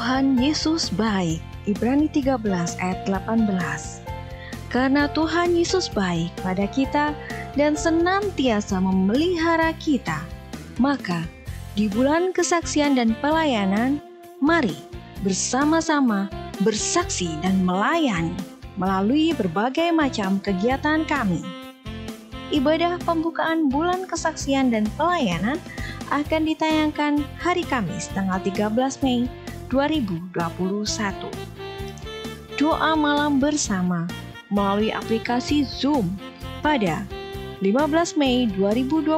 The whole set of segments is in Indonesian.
Tuhan Yesus baik. Ibrani 13 ayat 18. Karena Tuhan Yesus baik pada kita dan senantiasa memelihara kita, maka di bulan kesaksian dan pelayanan, mari bersama-sama bersaksi dan melayani melalui berbagai macam kegiatan kami. Ibadah pembukaan bulan kesaksian dan pelayanan akan ditayangkan hari Kamis tanggal 13 Mei 2021. Doa malam bersama melalui aplikasi Zoom pada 15 Mei 2021.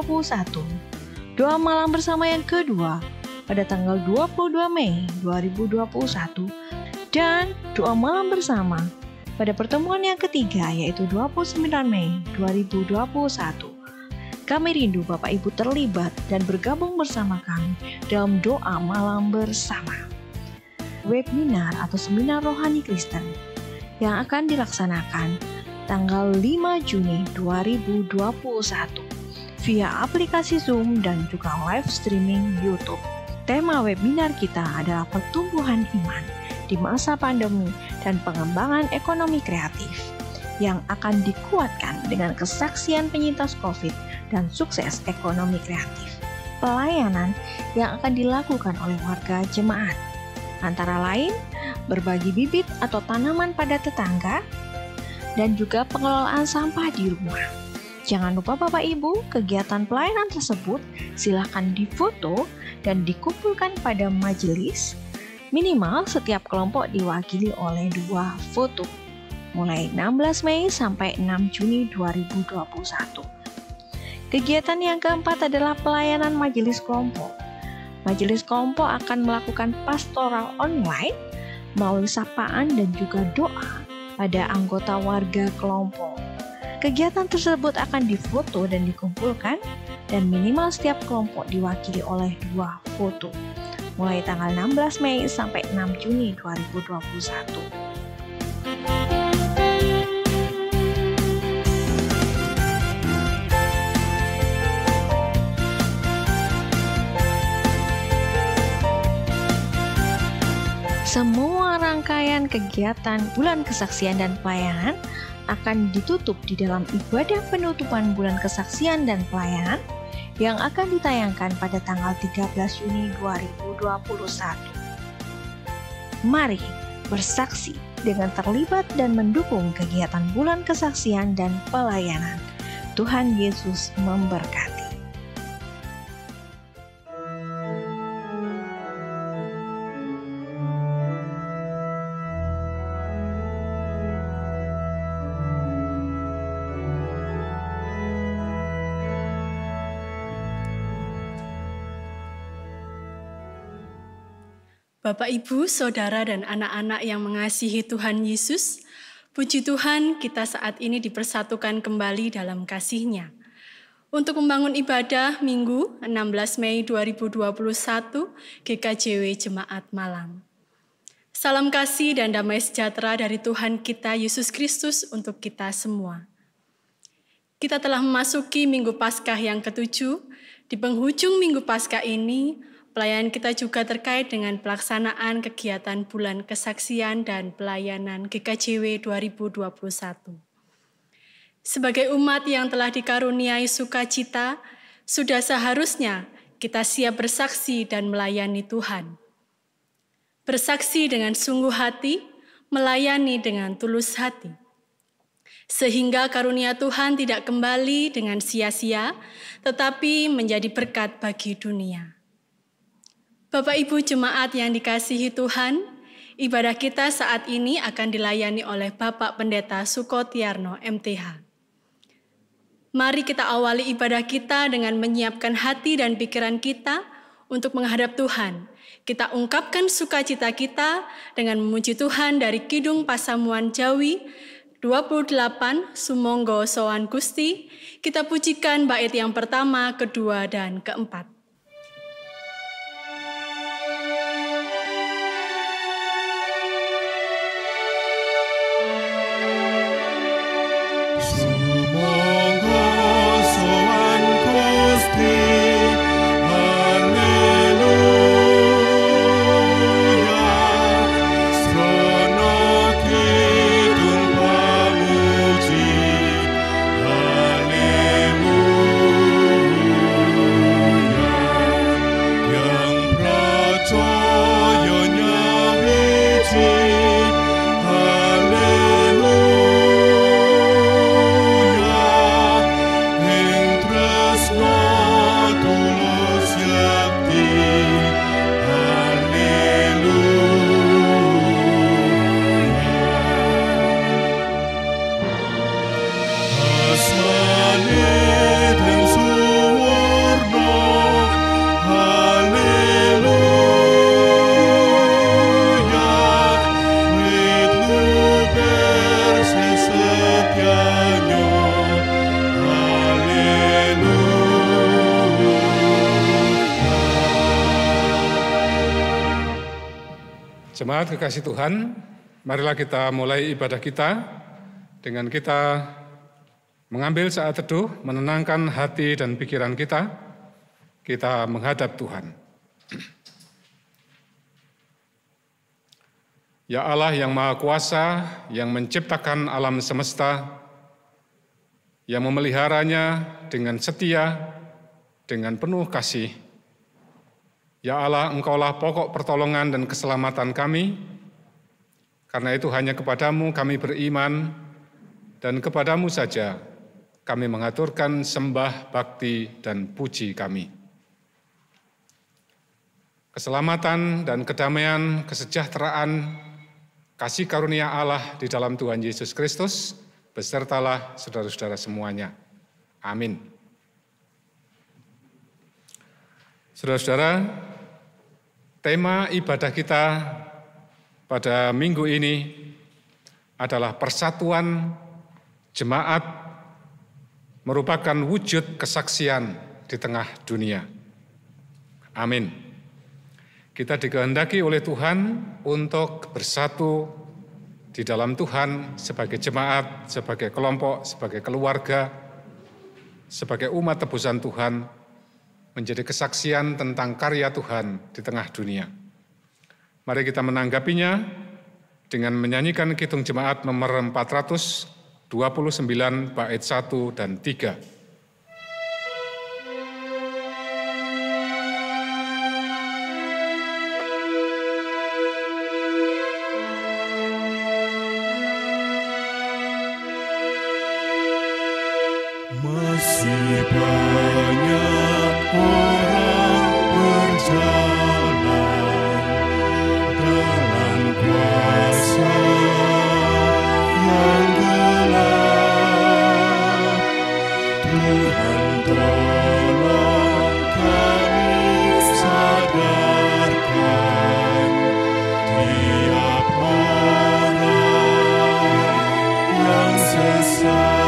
Doa malam bersama yang kedua pada tanggal 22 Mei 2021 dan doa malam bersama pada pertemuan yang ketiga yaitu 29 Mei 2021. Kami rindu Bapak Ibu terlibat dan bergabung bersama kami dalam doa malam bersama. Webinar atau seminar rohani Kristen yang akan dilaksanakan tanggal 5 Juni 2021 via aplikasi Zoom dan juga live streaming YouTube. Tema webinar kita adalah pertumbuhan iman di masa pandemi dan pengembangan ekonomi kreatif yang akan dikuatkan dengan kesaksian penyintas COVID dan sukses ekonomi kreatif. Pelayanan yang akan dilakukan oleh warga jemaat antara lain berbagi bibit atau tanaman pada tetangga dan juga pengelolaan sampah di rumah. Jangan lupa Bapak Ibu, kegiatan pelayanan tersebut silakan difoto dan dikumpulkan pada majelis. Minimal setiap kelompok diwakili oleh 2 foto mulai 16 Mei sampai 6 Juni 2021. Kegiatan yang keempat adalah pelayanan majelis kelompok. Majelis kelompok akan melakukan pastoral online melalui sapaan dan juga doa pada anggota warga kelompok. Kegiatan tersebut akan difoto dan dikumpulkan dan minimal setiap kelompok diwakili oleh 2 foto mulai tanggal 16 Mei sampai 6 Juni 2021. Semua rangkaian kegiatan bulan kesaksian dan pelayanan akan ditutup di dalam ibadah penutupan bulan kesaksian dan pelayanan yang akan ditayangkan pada tanggal 13 Juni 2021. Mari bersaksi dengan terlibat dan mendukung kegiatan bulan kesaksian dan pelayanan. Tuhan Yesus memberkati. Bapak, Ibu, Saudara, dan anak-anak yang mengasihi Tuhan Yesus, puji Tuhan kita saat ini dipersatukan kembali dalam kasih-Nya untuk membangun ibadah Minggu 16 Mei 2021 GKJW Jemaat Malang. Salam kasih dan damai sejahtera dari Tuhan kita Yesus Kristus untuk kita semua. Kita telah memasuki Minggu Paskah yang ke-7. Di penghujung Minggu Paskah ini, pelayanan kita juga terkait dengan pelaksanaan kegiatan bulan kesaksian dan pelayanan GKJW 2021. Sebagai umat yang telah dikaruniai sukacita, sudah seharusnya kita siap bersaksi dan melayani Tuhan. Bersaksi dengan sungguh hati, melayani dengan tulus hati. Sehingga karunia Tuhan tidak kembali dengan sia-sia, tetapi menjadi berkat bagi dunia. Bapak Ibu Jemaat yang dikasihi Tuhan, ibadah kita saat ini akan dilayani oleh Bapak Pendeta Sukotiarno MTH. Mari kita awali ibadah kita dengan menyiapkan hati dan pikiran kita untuk menghadap Tuhan. Kita ungkapkan sukacita kita dengan memuji Tuhan dari Kidung Pasamuan Jawi 28, Sumonggo Sowan Gusti. Kita pujikan bait yang pertama, kedua, dan keempat. Haleluya. Jemaat kekasih Tuhan, marilah kita mulai ibadah kita dengan kita mengambil saat teduh, menenangkan hati dan pikiran kita menghadap Tuhan. Ya Allah yang Maha Kuasa, yang menciptakan alam semesta, yang memeliharanya dengan setia, dengan penuh kasih. Ya Allah, Engkaulah pokok pertolongan dan keselamatan kami. Karena itu hanya kepadamu kami beriman, dan kepadamu saja kami mengaturkan sembah, bakti, dan puji kami. Keselamatan dan kedamaian, kesejahteraan, kasih karunia Allah di dalam Tuhan Yesus Kristus, besertalah saudara-saudara semuanya. Amin. Saudara-saudara, tema ibadah kita pada minggu ini adalah persatuan jemaat merupakan wujud kesaksian di tengah dunia. Amin. Kita dikehendaki oleh Tuhan untuk bersatu di dalam Tuhan sebagai jemaat, sebagai kelompok, sebagai keluarga, sebagai umat tebusan Tuhan, menjadi kesaksian tentang karya Tuhan di tengah dunia. Mari kita menanggapinya dengan menyanyikan Kidung Jemaat nomor 429 bait 1 dan 3. Masih banyak orang berjalan dalam kuasa yang gelap. Tuhan tolong kami sadarkan tiap orang yang sesat.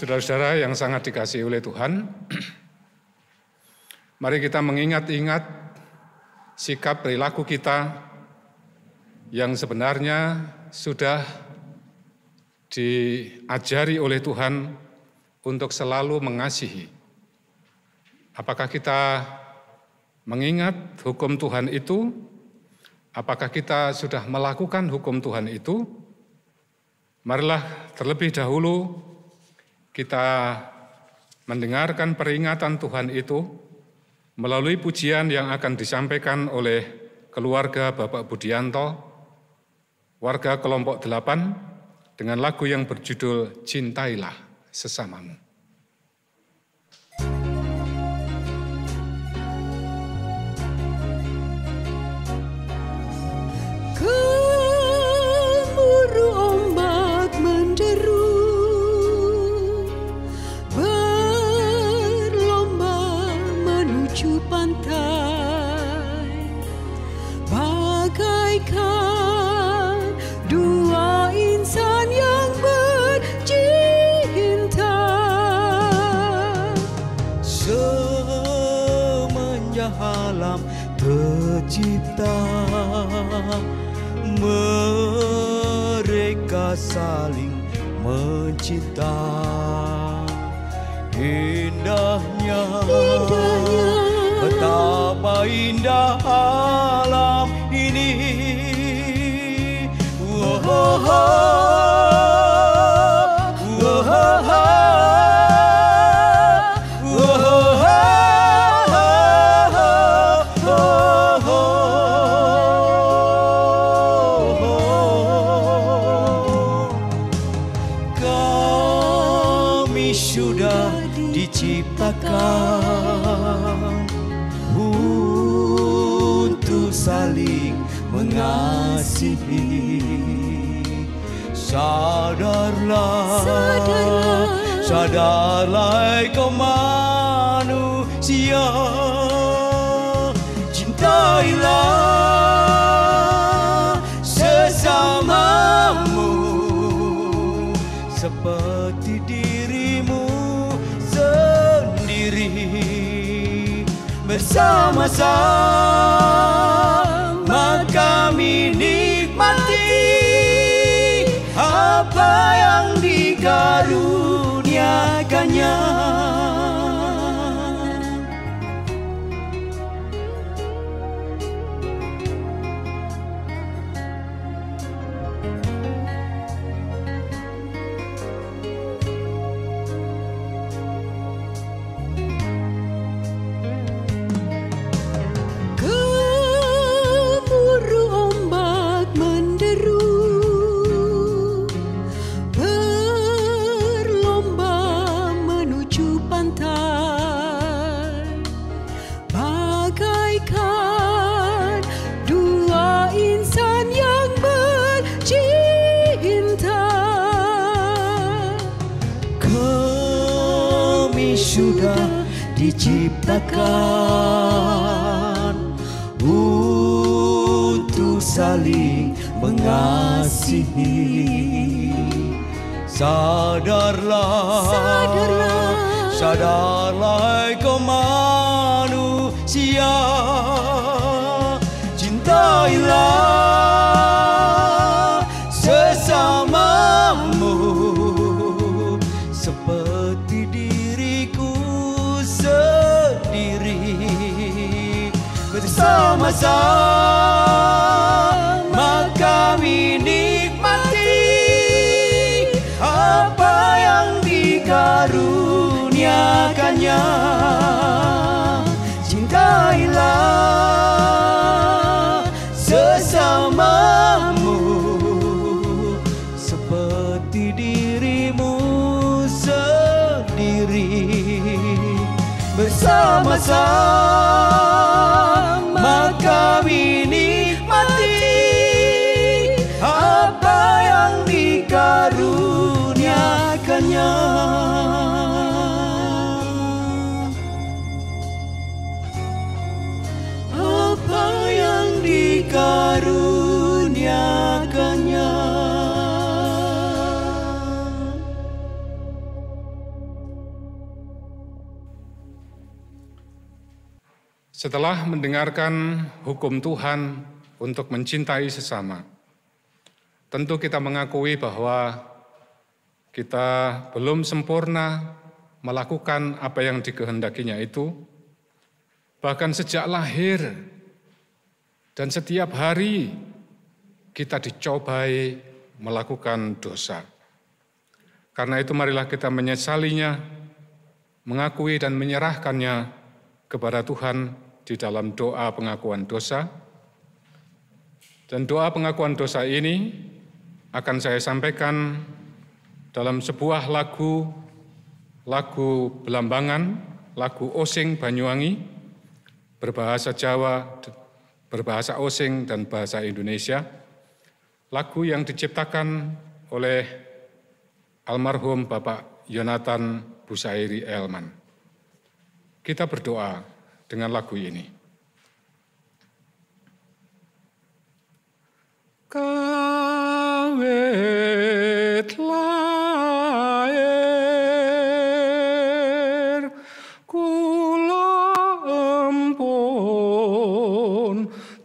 Saudara-saudara yang sangat dikasihi oleh Tuhan, mari kita mengingat-ingat sikap perilaku kita yang sebenarnya sudah diajari oleh Tuhan untuk selalu mengasihi. Apakah kita mengingat hukum Tuhan itu? Apakah kita sudah melakukan hukum Tuhan itu? Marilah terlebih dahulu kita mendengarkan peringatan Tuhan itu melalui pujian yang akan disampaikan oleh keluarga Bapak Budianto, warga kelompok 8, dengan lagu yang berjudul Cintailah Sesamamu. Ku bagaikan dua insan yang bercinta. Semenjak alam tercipta, mereka saling mencinta. Indahnya, betapa indah alam ini. Kami sudah diciptakan untuk saling mengasihi. Sadarlah kau manusia, cintailah sesamamu seperti dirimu sendiri. Bersama-sama kami nikmati apa yang dikaruniakannya. Gemuruh ombak menderu, berlomba menuju pantai, bagaikan dua insan yang bercinta. Kami sudah diciptakan untuk saling mengasihi. Sadarlah kau manusia, cintailah sesamamu seperti diriku sendiri. Bersama-sama kami nikmati apa yang dikaruniakannya. Cintailah sesamamu seperti dirimu sendiri. Bersama-sama kami nikmati apa yang dikaruniakannya. Apa yang dikaruniakannya. Setelah mendengarkan hukum Tuhan untuk mencintai sesama, tentu kita mengakui bahwa kita belum sempurna melakukan apa yang dikehendakinya itu, bahkan sejak lahir dan setiap hari kita dicobai melakukan dosa. Karena itu marilah kita menyesalinya, mengakui dan menyerahkannya kepada Tuhan di dalam doa pengakuan dosa. Dan doa pengakuan dosa ini akan saya sampaikan dalam sebuah lagu Belambangan, lagu Osing Banyuwangi, berbahasa Jawa, berbahasa Osing dan bahasa Indonesia. Lagu yang diciptakan oleh almarhum Bapak Yonatan Busairi Elman. Kita berdoa dengan lagu ini.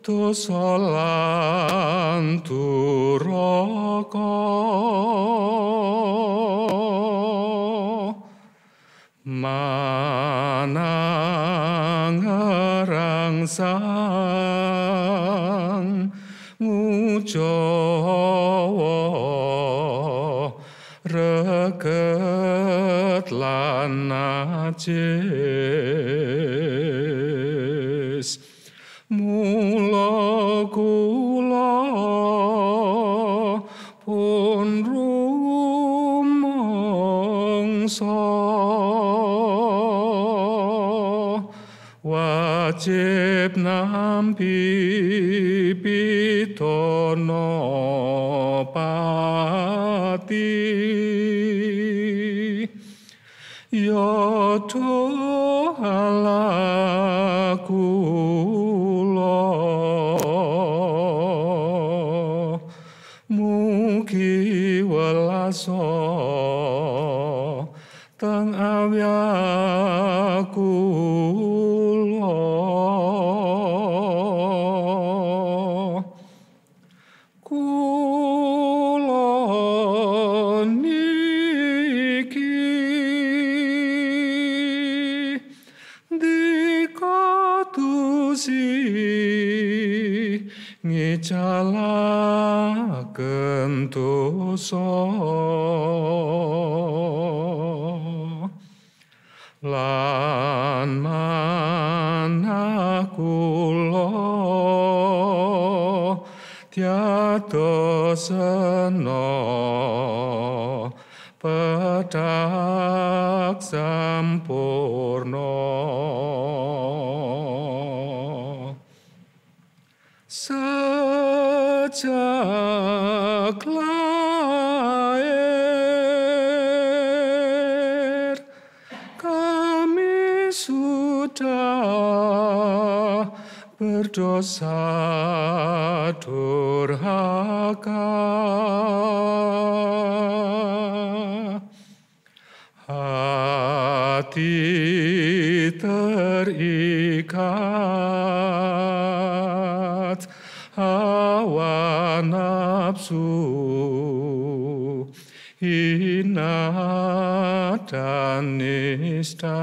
dosa lan duraka manangerangsang ngujawa reget lan najis mula kula pun rumangsa wajib nampi pitono pati ya Allah kula mugi welasa teng awyaku ngecalaken dosa lan manah kula tiada sena pedak sampurna sejak lahir kami sudah berdosa durhaka hati terikat hawa nafsu hina dan nista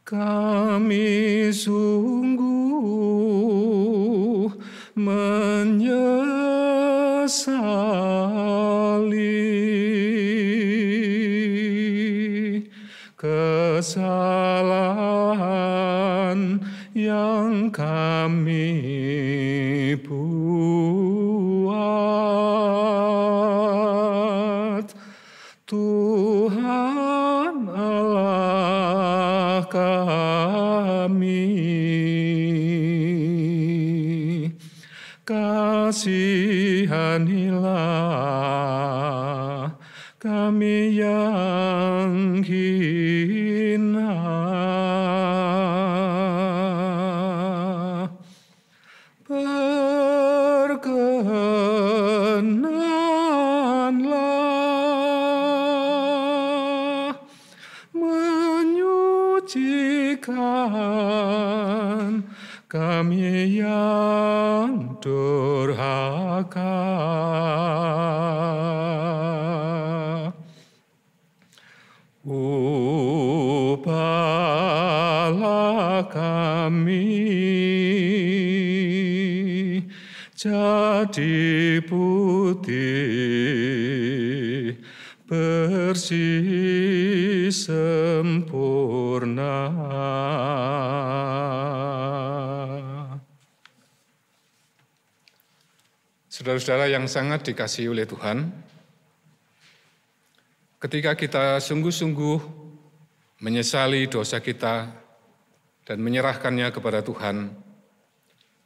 kami sungguh menyesali kesalahan yang kami buat. Tuhan Allah kami, kasihanilah kami yang hina. Berkenanlah menyucikan kami yang durhaka. Ubahlah kami jadi putih bersih sempurna. Saudara-saudara yang sangat dikasihi oleh Tuhan, ketika kita sungguh-sungguh menyesali dosa kita dan menyerahkannya kepada Tuhan,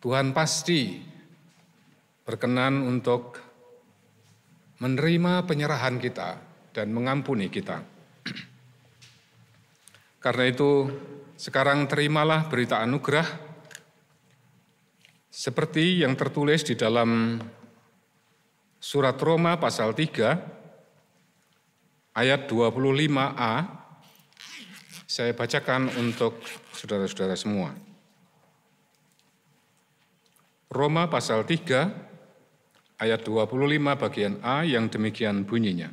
Tuhan pasti berkenan untuk menerima penyerahan kita dan mengampuni kita. Karena itu, sekarang terimalah berita anugerah seperti yang tertulis di dalam surat Roma pasal 3 ayat 25a Saya bacakan untuk saudara-saudara semua. Roma pasal 3 ayat 25 bagian A yang demikian bunyinya.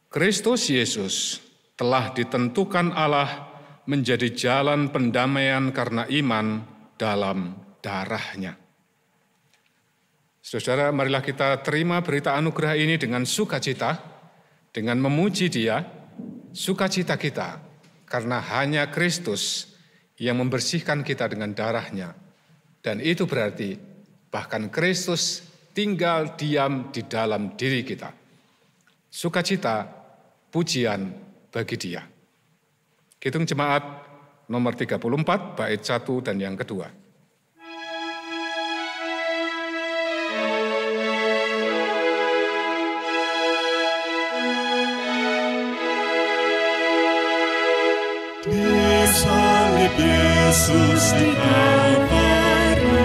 Kristus Yesus telah ditentukan Allah menjadi jalan pendamaian karena iman dalam darah-Nya. Saudara, marilah kita terima berita anugerah ini dengan sukacita, dengan memuji Dia, sukacita kita, karena hanya Kristus yang membersihkan kita dengan darah-Nya. Dan itu berarti bahkan Kristus tinggal diam di dalam diri kita. Sukacita, pujian bagi Dia. Hitung jemaat nomor 34, bait 1 dan yang kedua. Di salib Yesus di Kalvari,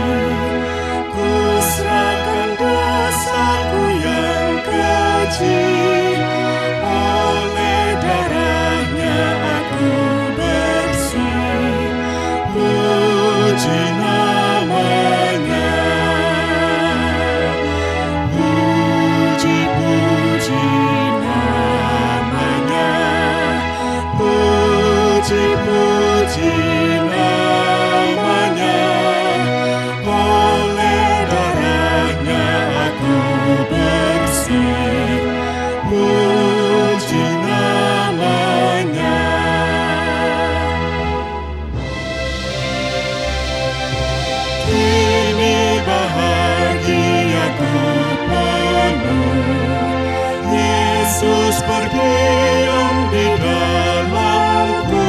ku serahkan dosaku yang keji. Oleh darah-Nya aku bersih, puji nama-Nya. Puji-puji nama-Nya. Puji-puji nama-Nya. Oleh darah-Nya aku bersih, puji nama-Nya. Kini bahagiaku penuh, Yesus berdiam di dalamku.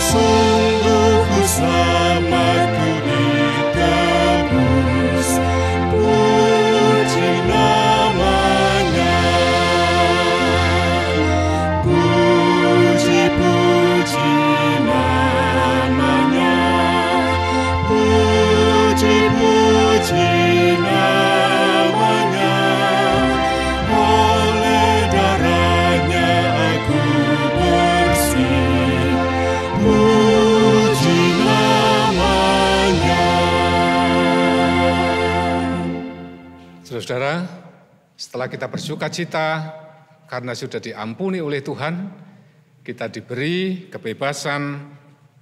Sungguh ku selamat, ku ditebus, puji nama-Nya. Puji-puji nama-Nya. Puji-puji nama-Nya. Oleh darah-Nya aku bersih, puji nama-Nya. Saudara, setelah kita bersukacita karena sudah diampuni oleh Tuhan, kita diberi kebebasan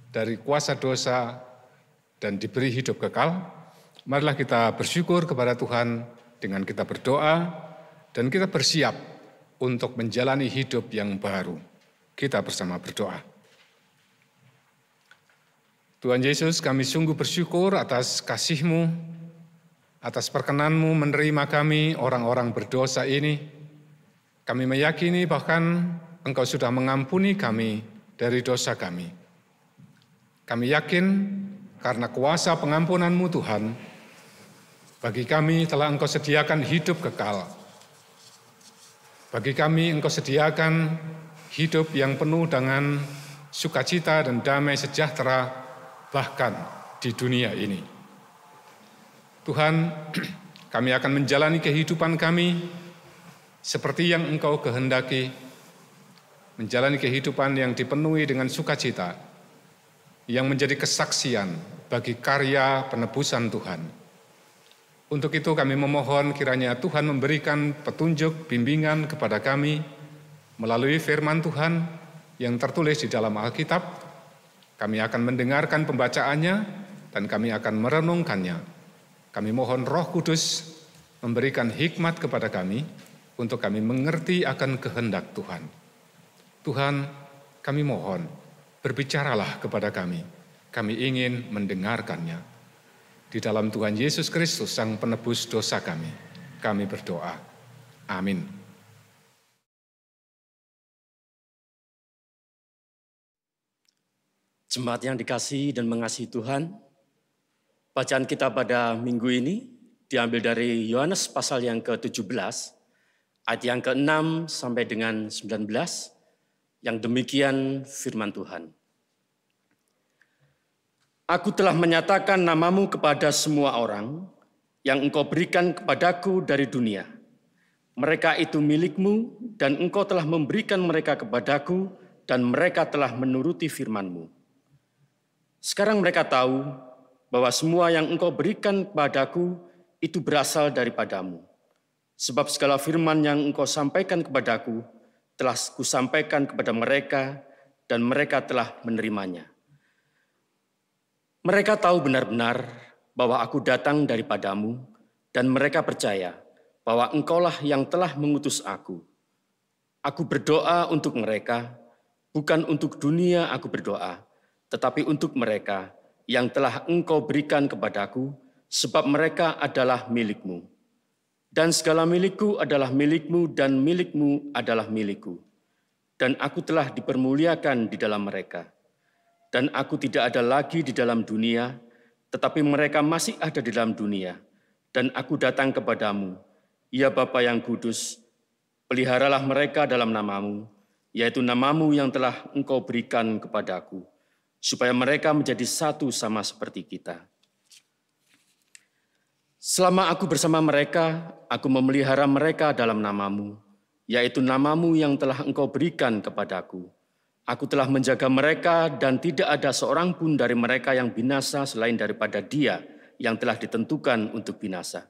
dari kuasa dosa dan diberi hidup kekal. Marilah kita bersyukur kepada Tuhan dengan kita berdoa dan kita bersiap untuk menjalani hidup yang baru. Kita bersama berdoa. Tuhan Yesus, kami sungguh bersyukur atas kasih-Mu, atas perkenan-Mu menerima kami orang-orang berdosa ini. Kami meyakini bahkan Engkau sudah mengampuni kami dari dosa kami. Kami yakin karena kuasa pengampunan-Mu Tuhan, bagi kami telah Engkau sediakan hidup kekal. Bagi kami Engkau sediakan hidup yang penuh dengan sukacita dan damai sejahtera bahkan di dunia ini. Tuhan, kami akan menjalani kehidupan kami seperti yang Engkau kehendaki, menjalani kehidupan yang dipenuhi dengan sukacita, yang menjadi kesaksian bagi karya penebusan Tuhan. Untuk itu kami memohon kiranya Tuhan memberikan petunjuk, bimbingan kepada kami melalui firman Tuhan yang tertulis di dalam Alkitab. Kami akan mendengarkan pembacaannya dan kami akan merenungkannya. Kami mohon Roh Kudus memberikan hikmat kepada kami untuk kami mengerti akan kehendak Tuhan. Tuhan, kami mohon, berbicaralah kepada kami. Kami ingin mendengarkannya. Di dalam Tuhan Yesus Kristus, Sang Penebus dosa kami berdoa. Amin. Jemaat yang dikasihi dan mengasihi Tuhan, bacaan kita pada minggu ini diambil dari Yohanes pasal yang ke-17, ayat yang ke-6 sampai dengan 19, yang demikian firman Tuhan. Aku telah menyatakan namamu kepada semua orang yang engkau berikan kepadaku dari dunia. Mereka itu milikmu dan engkau telah memberikan mereka kepadaku dan mereka telah menuruti firman-Mu. Sekarang mereka tahu bahwa semua yang Engkau berikan kepadaku itu berasal daripadamu. Sebab segala firman yang Engkau sampaikan kepadaku telah kusampaikan kepada mereka dan mereka telah menerimanya. Mereka tahu benar-benar bahwa aku datang daripadamu dan mereka percaya bahwa Engkaulah yang telah mengutus aku. Aku berdoa untuk mereka, bukan untuk dunia aku berdoa, tetapi untuk mereka yang telah Engkau berikan kepadaku, sebab mereka adalah milik-Mu. Dan segala milikku adalah milik-Mu dan milik-Mu adalah milikku. Dan aku telah dipermuliakan di dalam mereka. Dan aku tidak ada lagi di dalam dunia, tetapi mereka masih ada di dalam dunia. Dan aku datang kepadamu, ya Bapa yang kudus, peliharalah mereka dalam nama-Mu, yaitu nama-Mu yang telah Engkau berikan kepadaku, supaya mereka menjadi satu sama seperti kita. Selama aku bersama mereka, aku memelihara mereka dalam nama-Mu, yaitu nama-Mu yang telah Engkau berikan kepadaku. Aku telah menjaga mereka dan tidak ada seorang pun dari mereka yang binasa selain daripada Dia yang telah ditentukan untuk binasa,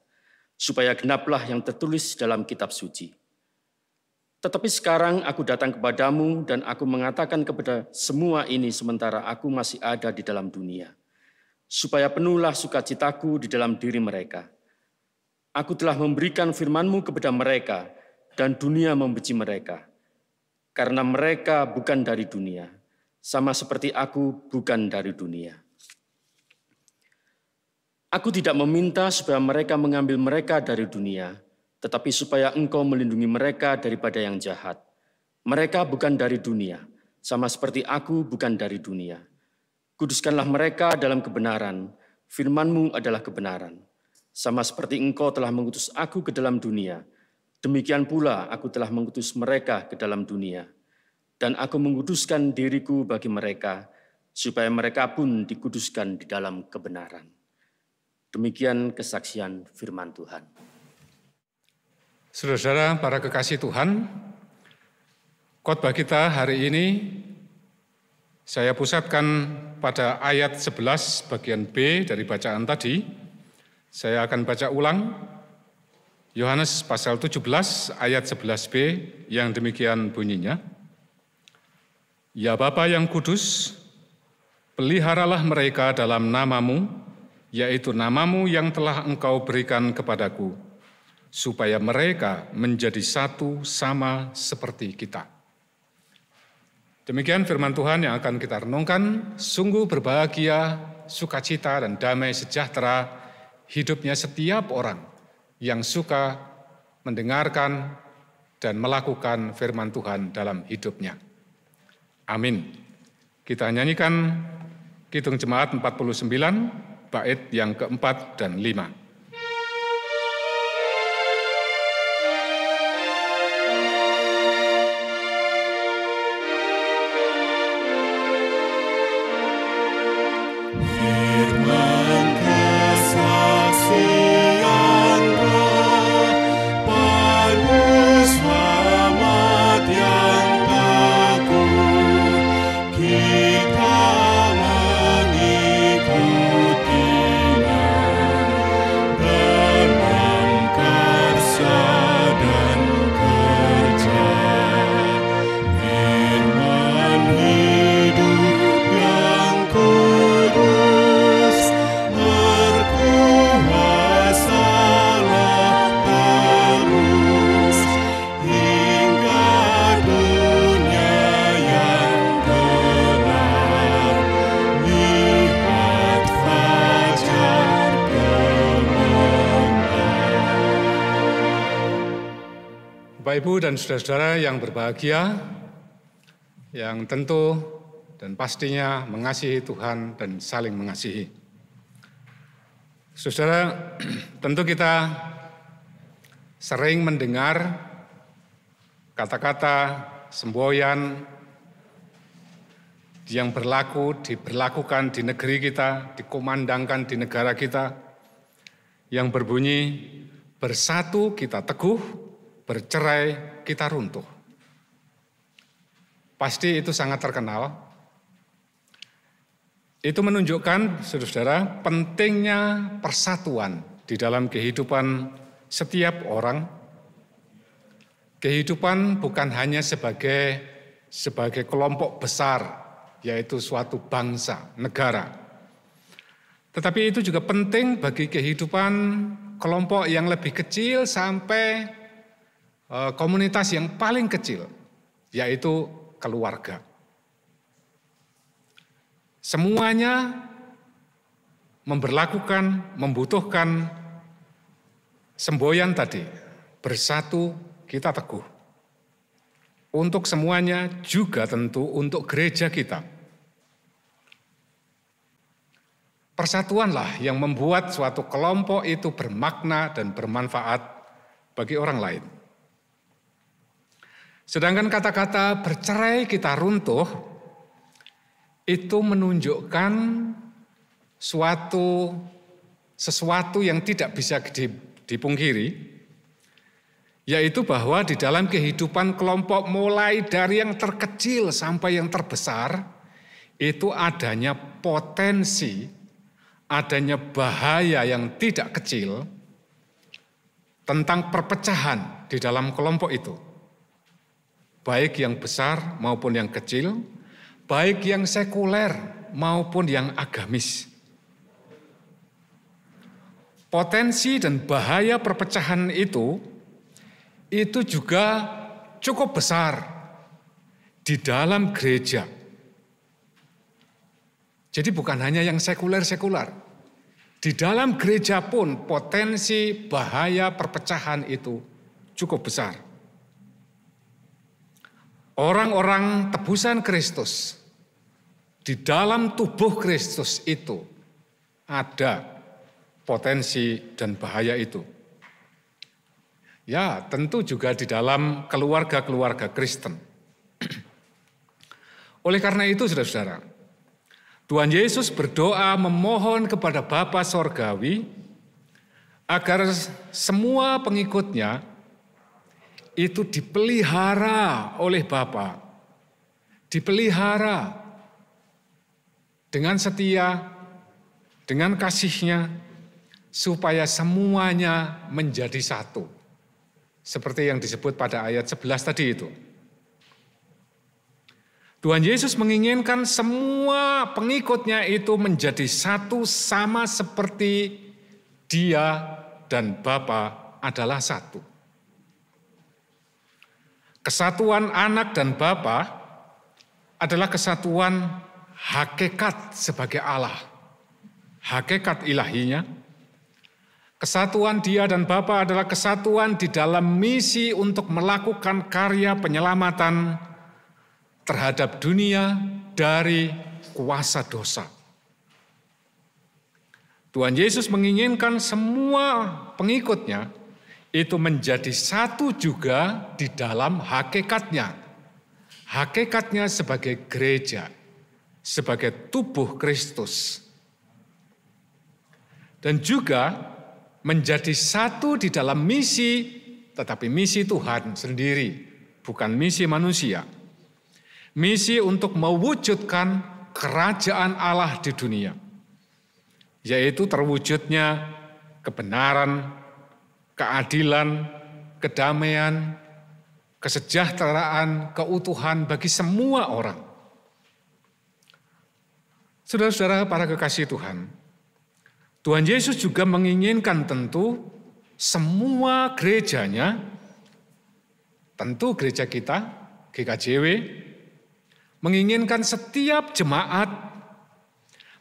supaya genaplah yang tertulis dalam kitab suci. Tetapi sekarang aku datang kepadamu dan aku mengatakan kepada semua ini sementara aku masih ada di dalam dunia, supaya penuhlah sukacitaku di dalam diri mereka. Aku telah memberikan firman-Mu kepada mereka dan dunia membenci mereka, karena mereka bukan dari dunia, sama seperti aku bukan dari dunia. Aku tidak meminta supaya mereka mengambil mereka dari dunia, tetapi supaya Engkau melindungi mereka daripada yang jahat. Mereka bukan dari dunia, sama seperti aku bukan dari dunia. Kuduskanlah mereka dalam kebenaran, firman-Mu adalah kebenaran. Sama seperti Engkau telah mengutus aku ke dalam dunia, demikian pula aku telah mengutus mereka ke dalam dunia. Dan aku menguduskan diriku bagi mereka, supaya mereka pun dikuduskan di dalam kebenaran. Demikian kesaksian firman Tuhan. Saudara-saudara, para kekasih Tuhan, khotbah kita hari ini saya pusatkan pada ayat 11 bagian B dari bacaan tadi. Saya akan baca ulang Yohanes pasal 17 ayat 11b yang demikian bunyinya. Ya Bapa yang kudus, peliharalah mereka dalam nama-Mu, yaitu nama-Mu yang telah Engkau berikan kepadaku, supaya mereka menjadi satu sama seperti kita. Demikian firman Tuhan yang akan kita renungkan. Sungguh berbahagia, sukacita dan damai sejahtera hidupnya setiap orang yang suka mendengarkan dan melakukan firman Tuhan dalam hidupnya. Amin. Kita nyanyikan Kidung Jemaat 49, bait yang keempat dan 5. Bapak, Ibu, dan saudara-saudara yang berbahagia, yang tentu dan pastinya mengasihi Tuhan dan saling mengasihi. Saudara, tentu kita sering mendengar kata-kata semboyan yang diberlakukan di negeri kita, dikumandangkan di negara kita, yang berbunyi, bersatu kita teguh, bercerai kita runtuh. pasti itu sangat terkenal. Itu menunjukkan, saudara-saudara, pentingnya persatuan di dalam kehidupan setiap orang. Kehidupan bukan hanya sebagai kelompok besar, yaitu suatu bangsa, negara. Tetapi itu juga penting bagi kehidupan kelompok yang lebih kecil sampai komunitas yang paling kecil, yaitu keluarga. Semuanya membutuhkan semboyan tadi, bersatu kita teguh. Untuk semuanya juga tentu untuk gereja kita. Persatuanlah yang membuat suatu kelompok itu bermakna dan bermanfaat bagi orang lain. Sedangkan kata-kata bercerai kita runtuh, itu menunjukkan sesuatu yang tidak bisa dipungkiri, yaitu bahwa di dalam kehidupan kelompok mulai dari yang terkecil sampai yang terbesar, itu adanya potensi, adanya bahaya yang tidak kecil tentang perpecahan di dalam kelompok itu. Baik yang besar maupun yang kecil, baik yang sekuler maupun yang agamis. Potensi dan bahaya perpecahan itu juga cukup besar di dalam gereja. Jadi bukan hanya yang sekuler-sekuler. Di dalam gereja pun potensi bahaya perpecahan itu cukup besar. Orang-orang tebusan Kristus di dalam tubuh Kristus itu ada potensi dan bahaya itu. Ya, tentu juga di dalam keluarga-keluarga Kristen. Oleh karena itu, saudara-saudara, Tuhan Yesus berdoa memohon kepada Bapa Sorgawi agar semua pengikutnya itu dipelihara oleh Bapa, dipelihara dengan setia, dengan kasih-Nya, supaya semuanya menjadi satu. Seperti yang disebut pada ayat 11 tadi itu. Tuhan Yesus menginginkan semua pengikutnya itu menjadi satu sama seperti Dia dan Bapa adalah satu. Kesatuan anak dan Bapa adalah kesatuan hakikat sebagai Allah, hakikat ilahinya. Kesatuan Dia dan Bapa adalah kesatuan di dalam misi untuk melakukan karya penyelamatan terhadap dunia dari kuasa dosa. Tuhan Yesus menginginkan semua pengikutnya itu menjadi satu juga di dalam hakikatnya. Hakikatnya sebagai gereja, sebagai tubuh Kristus. Dan juga menjadi satu di dalam misi, tetapi misi Tuhan sendiri, bukan misi manusia. Misi untuk mewujudkan kerajaan Allah di dunia, yaitu terwujudnya kebenaran, keadilan, kedamaian, kesejahteraan, keutuhan bagi semua orang. Saudara-saudara para kekasih Tuhan, Tuhan Yesus juga menginginkan tentu semua gerejanya, tentu gereja kita, GKJW, menginginkan setiap jemaat,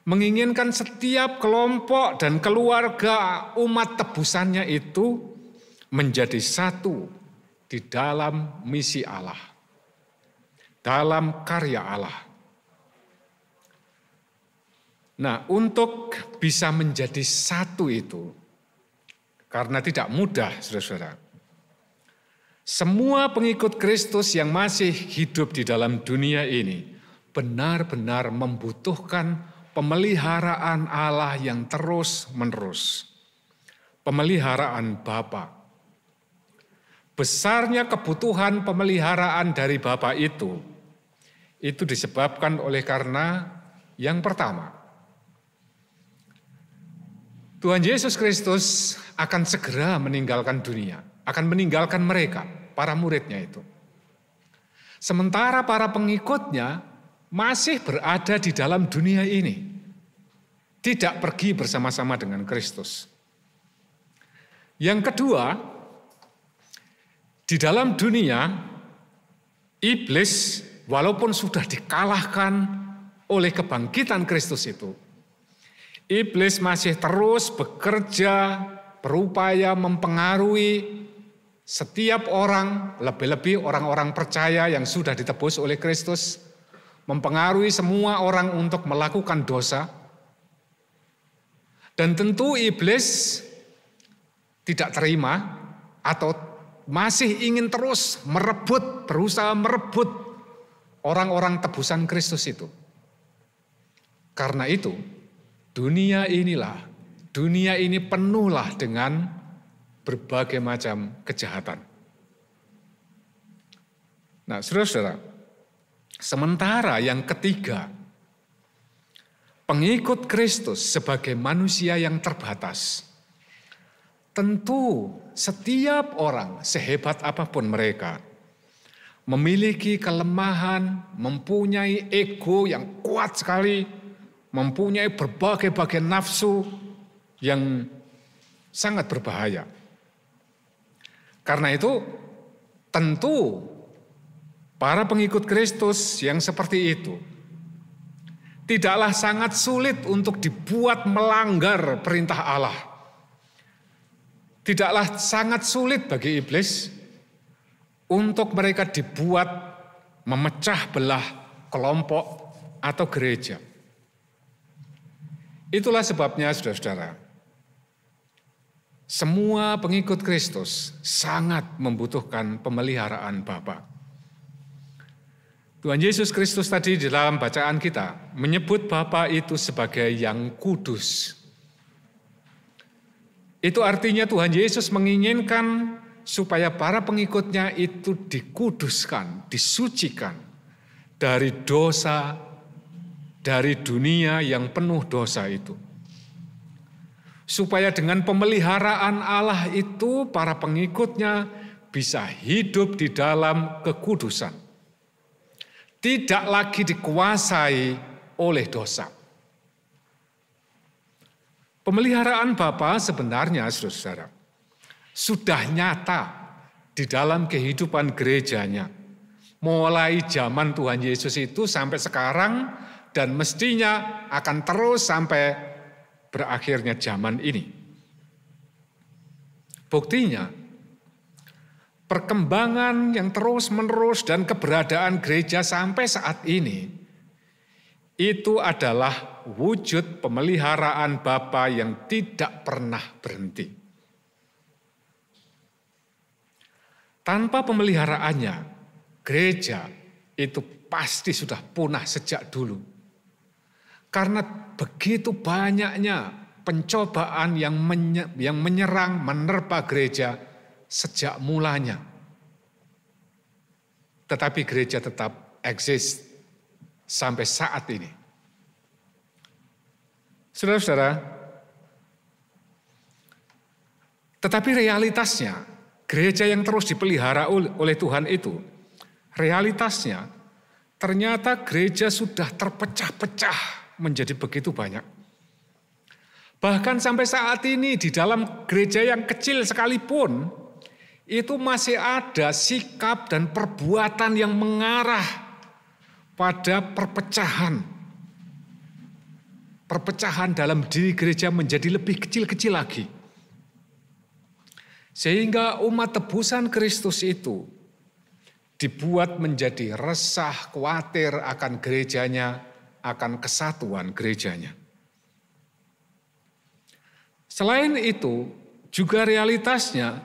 menginginkan setiap kelompok dan keluarga umat tebusannya itu menjadi satu di dalam misi Allah, dalam karya Allah. Nah, untuk bisa menjadi satu itu, karena tidak mudah, saudara-saudara, semua pengikut Kristus yang masih hidup di dalam dunia ini benar-benar membutuhkan pemeliharaan Allah yang terus-menerus. Pemeliharaan Bapa. Besarnya kebutuhan pemeliharaan dari Bapa itu Itu disebabkan oleh karena yang pertama, Tuhan Yesus Kristus akan segera meninggalkan dunia, akan meninggalkan mereka, para muridnya itu. Sementara para pengikutnya masih berada di dalam dunia ini, tidak pergi bersama-sama dengan Kristus. Yang kedua, di dalam dunia, iblis walaupun sudah dikalahkan oleh kebangkitan Kristus itu, iblis masih terus bekerja, berupaya mempengaruhi setiap orang, lebih-lebih orang-orang percaya yang sudah ditebus oleh Kristus, mempengaruhi semua orang untuk melakukan dosa. Dan tentu iblis tidak terima atau masih ingin terus berusaha merebut orang-orang tebusan Kristus itu. Karena itu, dunia ini penuhlah dengan berbagai macam kejahatan. Nah, saudara-saudara, sementara yang ketiga, pengikut Kristus sebagai manusia yang terbatas, tentu setiap orang sehebat apapun mereka, memiliki kelemahan, mempunyai ego yang kuat sekali, mempunyai berbagai-bagai nafsu yang sangat berbahaya. Karena itu, tentu para pengikut Kristus yang seperti itu tidaklah sangat sulit untuk dibuat melanggar perintah Allah. Tidaklah sangat sulit bagi iblis untuk mereka dibuat memecah belah kelompok atau gereja. Itulah sebabnya, saudara-saudara, semua pengikut Kristus sangat membutuhkan pemeliharaan Bapa. Tuhan Yesus Kristus tadi di dalam bacaan kita menyebut Bapa itu sebagai yang kudus. Itu artinya Tuhan Yesus menginginkan supaya para pengikutnya itu dikuduskan, disucikan dari dosa, dari dunia yang penuh dosa itu. Supaya dengan pemeliharaan Allah itu para pengikutnya bisa hidup di dalam kekudusan. Tidak lagi dikuasai oleh dosa. Pemeliharaan Bapa sebenarnya, saudara, sudah nyata di dalam kehidupan gerejanya. Mulai zaman Tuhan Yesus itu sampai sekarang dan mestinya akan terus sampai berakhirnya zaman ini. Buktinya, perkembangan yang terus-menerus dan keberadaan gereja sampai saat ini, itu adalah wujud pemeliharaan Bapa yang tidak pernah berhenti. Tanpa pemeliharaannya, gereja itu pasti sudah punah sejak dulu. Karena begitu banyaknya pencobaan yang menyerang, menerpa gereja sejak mulanya. Tetapi gereja tetap eksis sampai saat ini. Saudara-saudara, tetapi realitasnya, gereja yang terus dipelihara oleh Tuhan itu, realitasnya ternyata gereja sudah terpecah-pecah menjadi begitu banyak. Bahkan sampai saat ini di dalam gereja yang kecil sekalipun, itu masih ada sikap dan perbuatan yang mengarah pada perpecahan. Perpecahan dalam diri gereja menjadi lebih kecil-kecil lagi. Sehingga umat tebusan Kristus itu dibuat menjadi resah, khawatir akan gerejanya, akan kesatuan gerejanya. Selain itu, juga realitasnya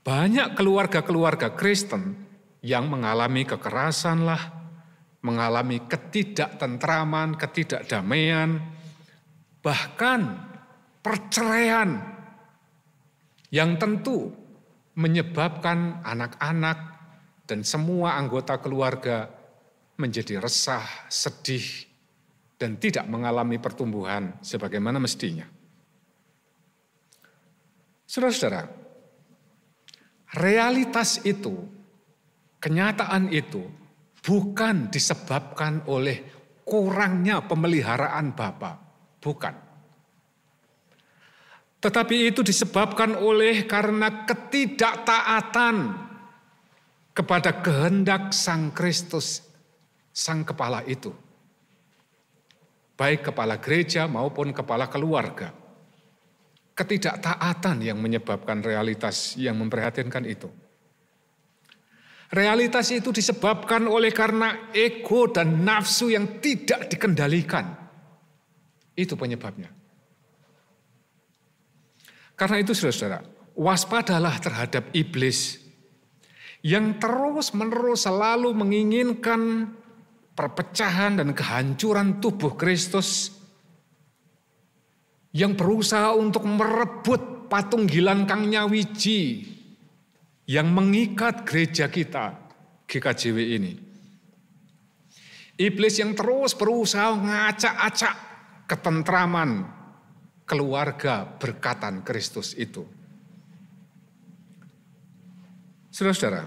banyak keluarga-keluarga Kristen yang mengalami kekerasan lah, mengalami ketidaktentraman, ketidakdamaian, bahkan perceraian yang tentu menyebabkan anak-anak dan semua anggota keluarga menjadi resah, sedih, dan tidak mengalami pertumbuhan sebagaimana mestinya. Saudara-saudara, realitas itu, kenyataan itu bukan disebabkan oleh kurangnya pemeliharaan Bapa, bukan. Tetapi itu disebabkan oleh karena ketidaktaatan kepada kehendak Sang Kristus, Sang Kepala itu. Baik kepala gereja maupun kepala keluarga. Ketidaktaatan yang menyebabkan realitas yang memprihatinkan itu. Realitas itu disebabkan oleh karena ego dan nafsu yang tidak dikendalikan. Itu penyebabnya. Karena itu saudara-saudara, waspadalah terhadap iblis yang terus-menerus selalu menginginkan perpecahan dan kehancuran tubuh Kristus, yang berusaha untuk merebut patunggilan Kang Nyawiji yang mengikat gereja kita, GKJW ini. Iblis yang terus berusaha ngacak-acak ketentraman keluarga berkatan Kristus itu. Saudara-saudara,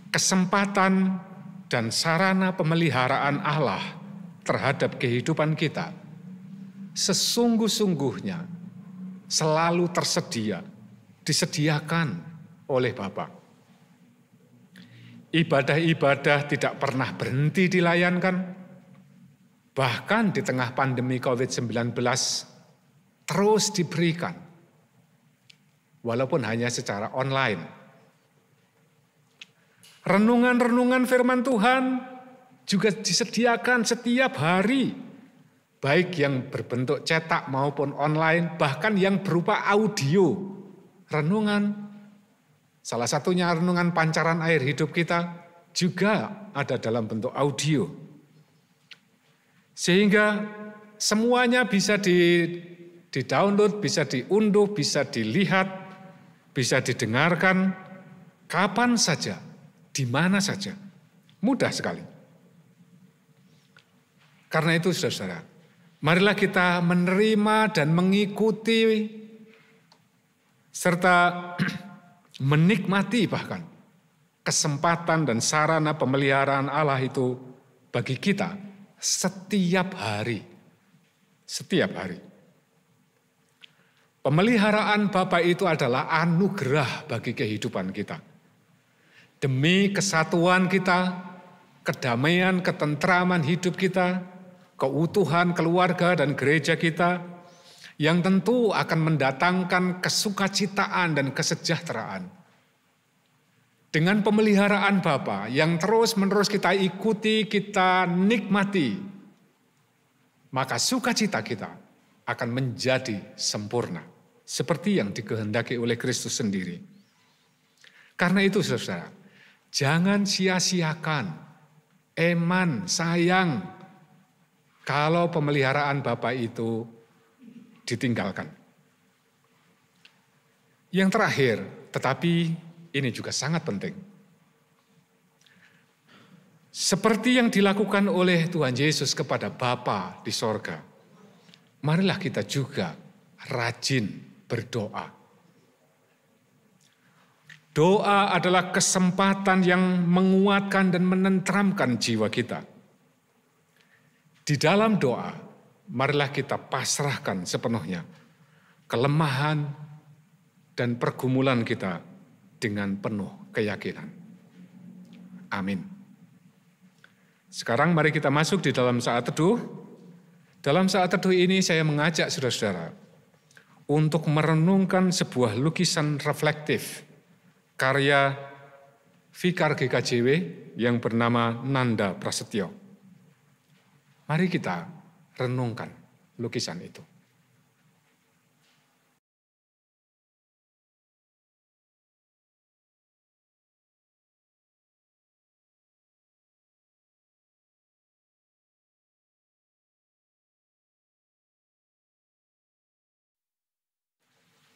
kesempatan dan sarana pemeliharaan Allah terhadap kehidupan kita sesungguh-sungguhnya selalu tersedia, disediakan oleh Bapa. Ibadah-ibadah tidak pernah berhenti dilayankan, bahkan di tengah pandemi COVID-19 terus diberikan, walaupun hanya secara online. Renungan-renungan firman Tuhan juga disediakan setiap hari, baik yang berbentuk cetak maupun online, bahkan yang berupa audio. Renungan, salah satunya renungan pancaran air hidup kita, juga ada dalam bentuk audio. Sehingga semuanya bisa di-download, bisa diunduh, bisa dilihat, bisa didengarkan kapan saja, di mana saja. Mudah sekali. Karena itu saudara-saudara, marilah kita menerima dan mengikuti serta menikmati bahkan kesempatan dan sarana pemeliharaan Allah itu bagi kita setiap hari. Setiap hari. Pemeliharaan Bapa itu adalah anugerah bagi kehidupan kita. Demi kesatuan kita, kedamaian, ketentraman hidup kita, keutuhan keluarga dan gereja kita, yang tentu akan mendatangkan kesukacitaan dan kesejahteraan. Dengan pemeliharaan Bapa yang terus-menerus kita ikuti, kita nikmati, maka sukacita kita akan menjadi sempurna, seperti yang dikehendaki oleh Kristus sendiri. Karena itu saudara, jangan sia-siakan, eman, sayang, kalau pemeliharaan Bapa itu ditinggalkan. Yang terakhir, tetapi ini juga sangat penting. Seperti yang dilakukan oleh Tuhan Yesus kepada Bapa di sorga, marilah kita juga rajin berdoa. Doa adalah kesempatan yang menguatkan dan menenteramkan jiwa kita. Di dalam doa, marilah kita pasrahkan sepenuhnya kelemahan dan pergumulan kita dengan penuh keyakinan. Amin. Sekarang mari kita masuk di dalam saat teduh. Dalam saat teduh ini saya mengajak saudara-saudara untuk merenungkan sebuah lukisan reflektif karya Vikar GKJW yang bernama Nanda Prasetyo. Mari kita renungkan lukisan itu.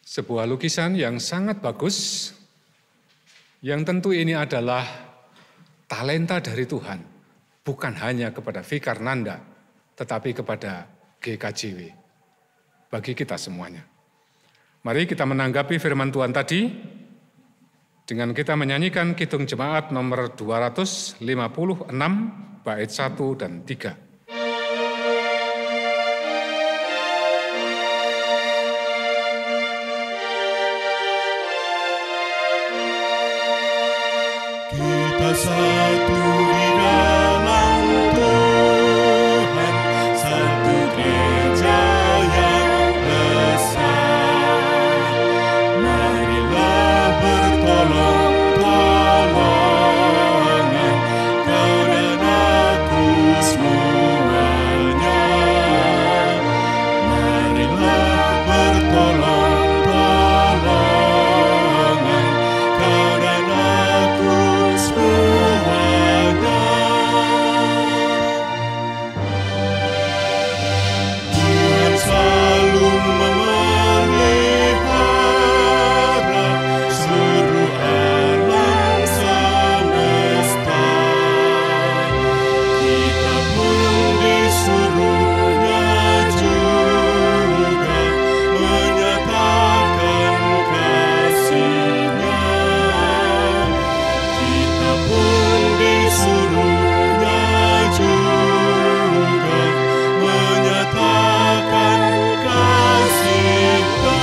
Sebuah lukisan yang sangat bagus, yang tentu ini adalah talenta dari Tuhan bukan hanya kepada Vikar Nanda, tetapi kepada GKJW, bagi kita semuanya. Mari kita menanggapi firman Tuhan tadi dengan kita menyanyikan Kidung Jemaat nomor 256 bait 1 dan 3. Kita satu di dalam Tuhan, satu gereja yang besar. Marilah bertolong-tolongan, kau dan aku semuanya. Marilah bertolong-tolongan, kau dan aku semuanya. Tuhan selalu memelihara seluruh alam semesta. Kita pun disuruhnya juga menyatakan kasih-Nya. Kita pun disuruhnya juga menyatakan kasih-Nya.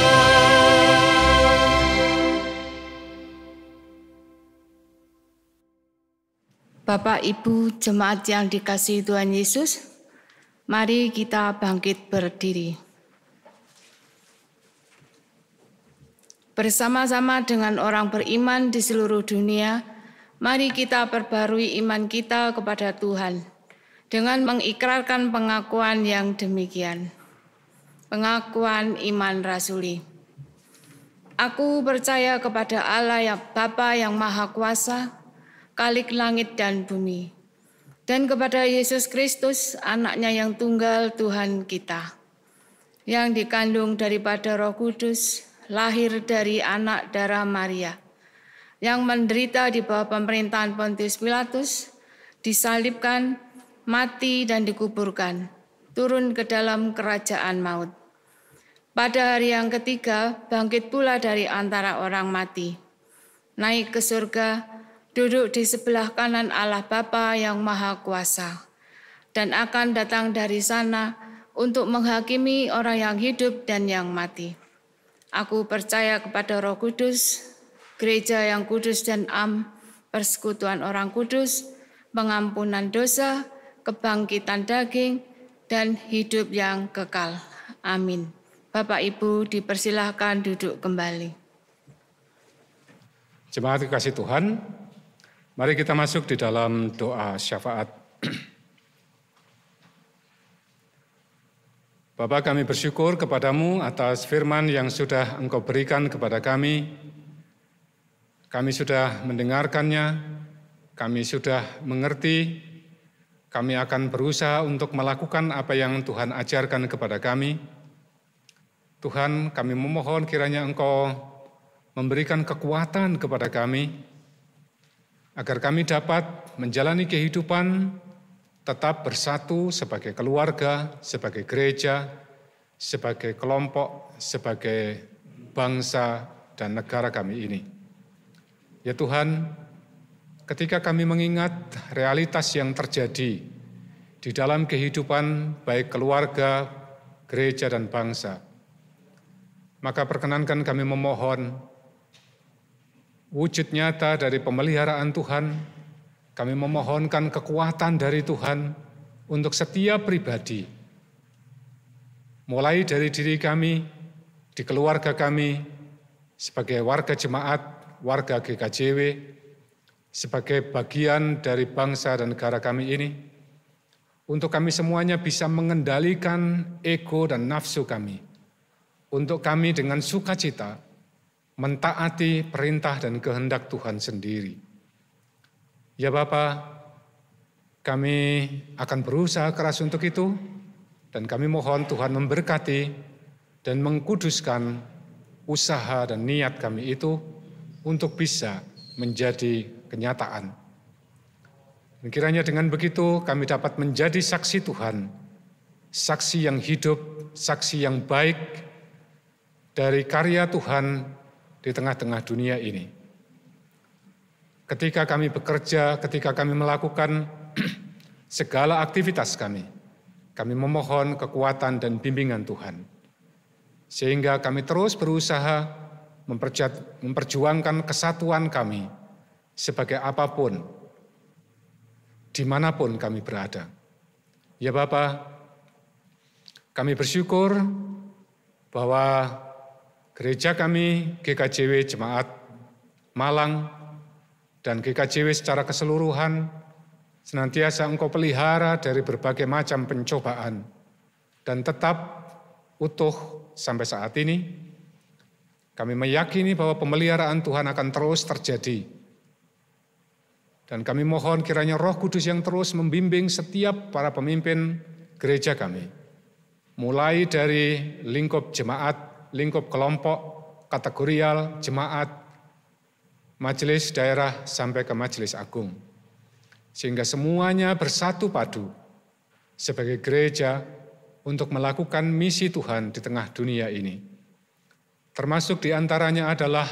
Bapak, Ibu, jemaat yang dikasihi Tuhan Yesus, mari kita bangkit berdiri. Bersama-sama dengan orang beriman di seluruh dunia, mari kita perbarui iman kita kepada Tuhan dengan mengikrarkan pengakuan yang demikian. Pengakuan iman rasuli. Aku percaya kepada Allah yang Bapa yang Maha Kuasa, Khalik langit dan bumi, dan kepada Yesus Kristus, Anak-Nya yang tunggal Tuhan kita, yang dikandung daripada Roh Kudus, lahir dari anak darah Maria, yang menderita di bawah pemerintahan Pontius Pilatus, disalibkan, mati dan dikuburkan, turun ke dalam kerajaan maut. Pada hari yang ketiga, bangkit pula dari antara orang mati, naik ke surga, duduk di sebelah kanan Allah Bapa yang Maha Kuasa, dan akan datang dari sana untuk menghakimi orang yang hidup dan yang mati. Aku percaya kepada Roh Kudus, gereja yang kudus dan am, persekutuan orang kudus, pengampunan dosa, kebangkitan daging, dan hidup yang kekal. Amin. Bapak Ibu dipersilahkan duduk kembali. Jemaat kekasih Tuhan, mari kita masuk di dalam doa syafaat. Bapa, kami bersyukur kepadamu atas firman yang sudah Engkau berikan kepada kami. Kami sudah mendengarkannya, kami sudah mengerti, kami akan berusaha untuk melakukan apa yang Tuhan ajarkan kepada kami. Tuhan, kami memohon kiranya Engkau memberikan kekuatan kepada kami, agar kami dapat menjalani kehidupan tetap bersatu sebagai keluarga, sebagai gereja, sebagai kelompok, sebagai bangsa dan negara kami ini. Ya Tuhan, ketika kami mengingat realitas yang terjadi di dalam kehidupan baik keluarga, gereja dan bangsa, maka perkenankan kami memohon wujud nyata dari pemeliharaan Tuhan, kami memohonkan kekuatan dari Tuhan untuk setiap pribadi, mulai dari diri kami, di keluarga kami, sebagai warga jemaat, warga GKJW, sebagai bagian dari bangsa dan negara kami ini, untuk kami semuanya bisa mengendalikan ego dan nafsu kami, untuk kami dengan sukacita mentaati perintah dan kehendak Tuhan sendiri. Ya Bapa, kami akan berusaha keras untuk itu, dan kami mohon Tuhan memberkati dan mengkuduskan usaha dan niat kami itu untuk bisa menjadi kenyataan. Dan kiranya dengan begitu kami dapat menjadi saksi Tuhan, saksi yang hidup, saksi yang baik dari karya Tuhan di tengah-tengah dunia ini. Ketika kami bekerja, ketika kami melakukan segala aktivitas kami memohon kekuatan dan bimbingan Tuhan. Sehingga kami terus berusaha memperjuangkan kesatuan kami sebagai apapun, dimanapun kami berada. Ya Bapa, kami bersyukur bahwa gereja kami, GKJW Jemaat Malang, dan GKJW secara keseluruhan senantiasa Engkau pelihara dari berbagai macam pencobaan dan tetap utuh sampai saat ini. Kami meyakini bahwa pemeliharaan Tuhan akan terus terjadi. Dan kami mohon kiranya Roh Kudus yang terus membimbing setiap para pemimpin gereja kami. Mulai dari lingkup jemaat, lingkup kelompok, kategorial, jemaat, majelis daerah sampai ke majelis agung. Sehingga semuanya bersatu padu sebagai gereja untuk melakukan misi Tuhan di tengah dunia ini. Termasuk diantaranya adalah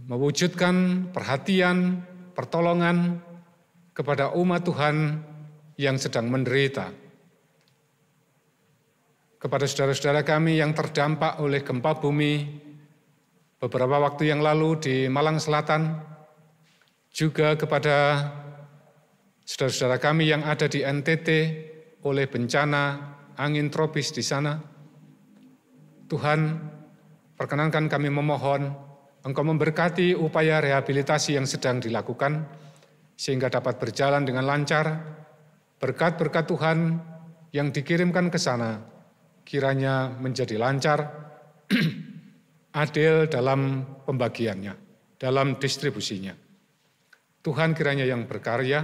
mewujudkan perhatian, pertolongan kepada umat Tuhan yang sedang menderita. Kepada saudara-saudara kami yang terdampak oleh gempa bumi beberapa waktu yang lalu di Malang Selatan, juga kepada saudara-saudara kami yang ada di NTT oleh bencana angin tropis di sana. Tuhan, perkenankan kami memohon Engkau memberkati upaya rehabilitasi yang sedang dilakukan, sehingga dapat berjalan dengan lancar. Berkat-berkat Tuhan yang dikirimkan ke sana, kiranya menjadi lancar, adil dalam pembagiannya, dalam distribusinya. Tuhan kiranya yang berkarya,